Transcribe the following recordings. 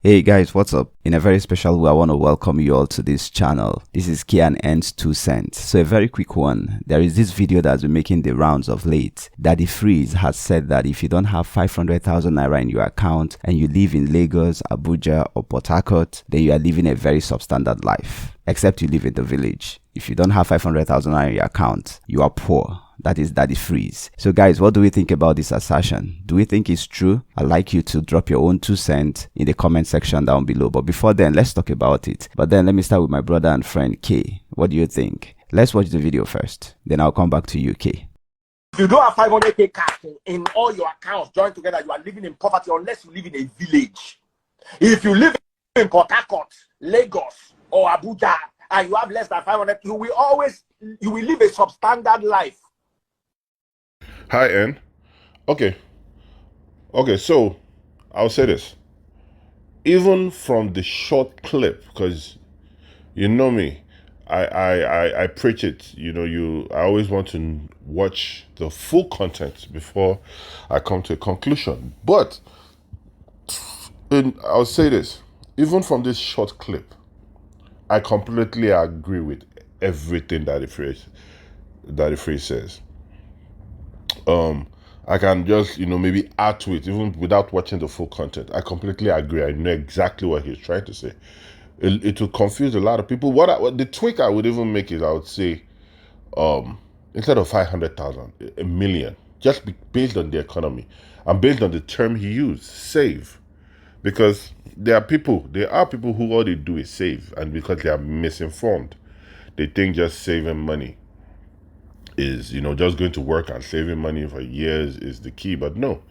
Hey guys, what's up? In a very special way, I want to welcome you all to this channel. This is Kian Ends 2 cents. So a very quick one. There is this video that's been making the rounds of late. Daddy Freeze has said that if you don't have 500,000 naira in your account and you live in Lagos, Abuja or Port Harcourt, then you are living a very substandard life. Except you live in the village. If you don't have 500,000 naira in your account, you are poor. That is Daddy Freeze. So guys, what do we think about this assertion? Do we think it's true? I'd like you to drop your own 2 cents in the comment section down below. But before then, let's talk about it. But then let me start with my brother and friend K. What do you think? Let's watch the video first. Then I'll come back to you, K. If you don't have 500k cash in all your accounts joined together, you are living in poverty unless you live in a village. If you live in Port Harcourt, Lagos, or Abuja, and you have less than 500, you will live a substandard life. Hi, N. Okay, so I'll say this. Even from the short clip, because you know me, I preach it. I always want to watch the full content before I come to a conclusion. But I'll say this. Even from this short clip, I completely agree with everything that the phrase says. I can just, maybe add to it, even without watching the full content. I completely agree. I know exactly what he's trying to say. It will confuse a lot of people. What the tweak I would even make is, I would say, instead of 500,000, a million, just based on the economy and based on the term he used, save. Because there are people who all they do is save, and because they are misinformed, they think just saving money is, just going to work and saving money for years is the key. But no,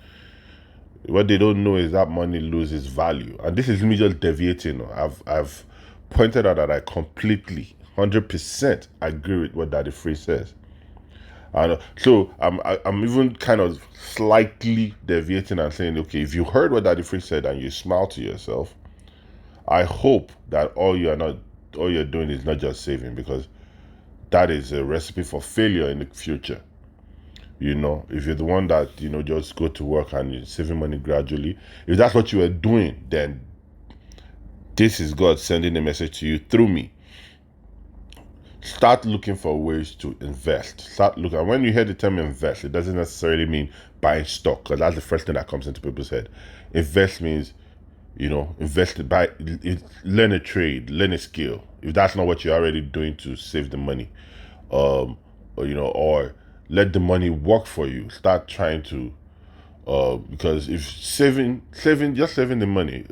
what they don't know is that money loses value. And this is me just deviating. I've pointed out that I completely 100% agree with what Daddy Freeze says. And so I'm even kind of slightly deviating and saying, okay, if you heard what Daddy Freeze said and you smile to yourself, I hope that all you're doing is not just saving, because that is a recipe for failure in the future. If you're the one that, just go to work and you're saving money gradually, if that's what you are doing, then this is God sending a message to you through me. Start looking for ways to invest. Start looking. And when you hear the term invest, it doesn't necessarily mean buying stock, because that's the first thing that comes into people's head. Invest means, learn a trade, learn a skill. If that's not what you're already doing to save the money, or let the money work for you. Start trying to, because if saving the money,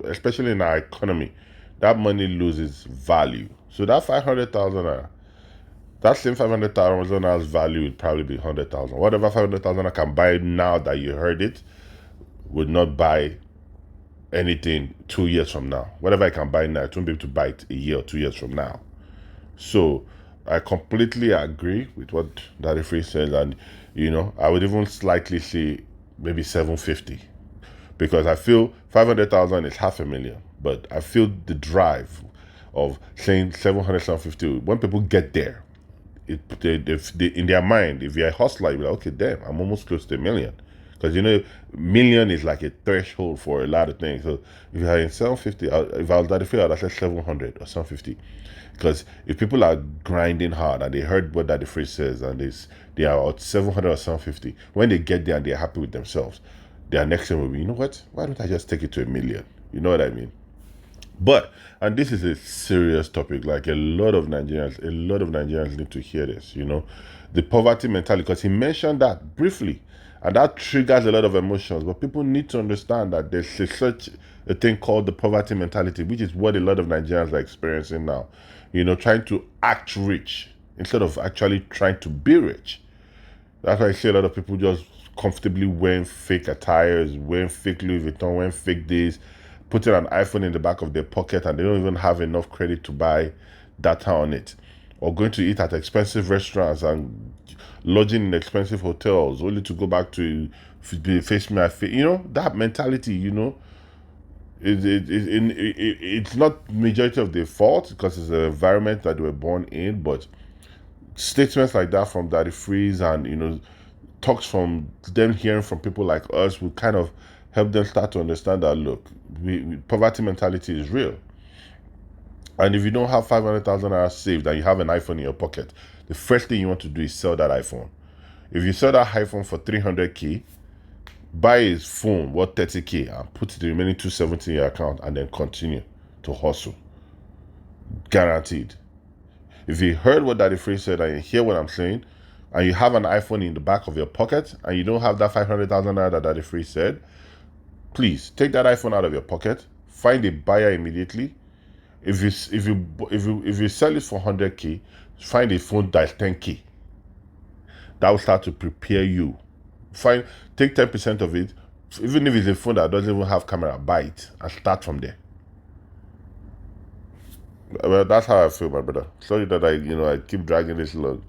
especially in our economy, that money loses value. So that 500,000, that same 500,000 value would probably be 100,000. Whatever 500,000 I can buy now that you heard it, would not buy anything 2 years from now. Whatever I can buy now, I won't be able to buy it a year or 2 years from now. So I completely agree with what Daddy Freeze says, and I would even slightly say maybe 750, because I feel 500,000 is 500,000, but I feel the drive of saying 700, 750. When people get there, in their mind, if you're a hustler, you're like, okay, damn, I'm almost close to 1 million. Because million is like a threshold for a lot of things. So if you're in 750, if I was Daddy Freeze, I'd say 700 or 750. Because if people are grinding hard and they heard what Daddy Freeze says, and they are at 700 or 750, when they get there and they're happy with themselves, their next thing will be, you know what? Why don't I just take it to 1 million? You know what I mean? And this is a serious topic. Like a lot of Nigerians need to hear this. The poverty mentality, because he mentioned that briefly, and that triggers a lot of emotions. But people need to understand that there's such a thing called the poverty mentality, which is what a lot of Nigerians are experiencing now. Trying to act rich instead of actually trying to be rich. That's why I see a lot of people just comfortably wearing fake attires, wearing fake Louis Vuitton, wearing fake this, putting an iPhone in the back of their pocket, and they don't even have enough credit to buy data on it. Or going to eat at expensive restaurants and lodging in expensive hotels, only to go back to face me at face. That mentality, it's not majority of their fault, because it's an environment that they were born in, but statements like that from Daddy Freeze and talks from them, hearing from people like us, would kind of help them start to understand that, look, poverty mentality is real. And if you don't have 500,000 naira saved and you have an iPhone in your pocket, the first thing you want to do is sell that iPhone. If you sell that iPhone for 300k, buy a phone worth 30k and put the remaining 270 in your account and then continue to hustle. Guaranteed. If you heard what Daddy Free said and you hear what I'm saying, and you have an iPhone in the back of your pocket and you don't have that 500,000 naira that Daddy Free said, please take that iPhone out of your pocket, find a buyer immediately. If you sell it for 100k, find a phone that's 10k. That will start to prepare you. Take 10% of it, even if it's a phone that doesn't even have camera, buy it and start from there. Well, that's how I feel, my brother. Sorry that I keep dragging this along.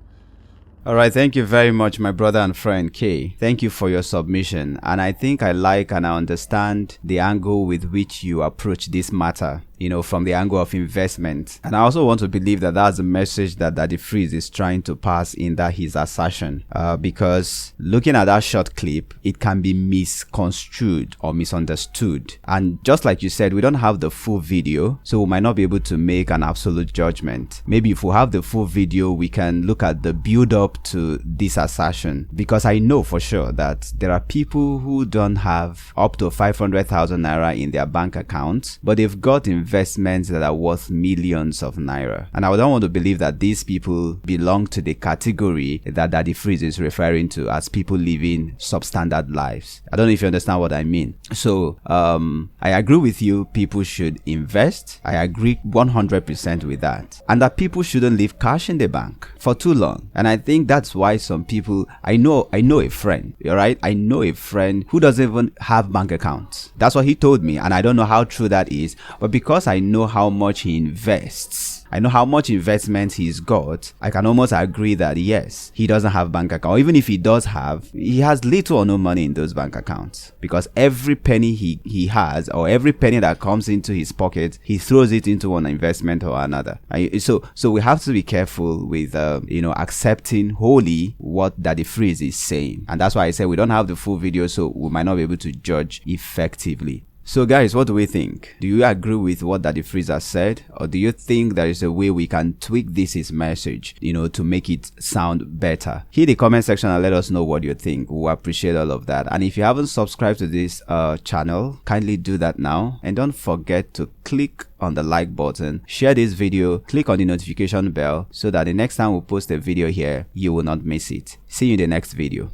All right, thank you very much, my brother and friend K. Thank you for your submission. And I think I like and I understand the angle with which you approach this matter, from the angle of investment. And I also want to believe that that's the message that Daddy Freeze is trying to pass in that his assertion. Because looking at that short clip, it can be misconstrued or misunderstood. And just like you said, we don't have the full video, so we might not be able to make an absolute judgment. Maybe if we have the full video, we can look at the build up to this assertion, because I know for sure that there are people who don't have up to 500,000 naira in their bank accounts, but they've got investments that are worth millions of naira. And I don't want to believe that these people belong to the category that Daddy Freeze is referring to as people living substandard lives. I don't know if you understand what I mean. So I agree with you, people should invest. I agree 100% with that, and that people shouldn't leave cash in the bank for too long. And I think that's why some people, I know a friend, all right? I know a friend who doesn't even have bank accounts. That's what he told me, and I don't know how true that is, but because I know how much he invests, I know how much investment he's got, I can almost agree that yes, he doesn't have bank account. Even if he does have, he has little or no money in those bank accounts, because every penny he has, or every penny that comes into his pocket, he throws it into one investment or another. So we have to be careful with accepting wholly what Daddy Freeze is saying. And that's why I said we don't have the full video, so we might not be able to judge effectively. So guys, what do we think? Do you agree with what Daddy Freeze has said? Or do you think there is a way we can tweak his message, to make it sound better? Hit the comment section and let us know what you think. We'll appreciate all of that. And if you haven't subscribed to this channel, kindly do that now. And don't forget to click on the like button, share this video, click on the notification bell so that the next time we post a video here, you will not miss it. See you in the next video.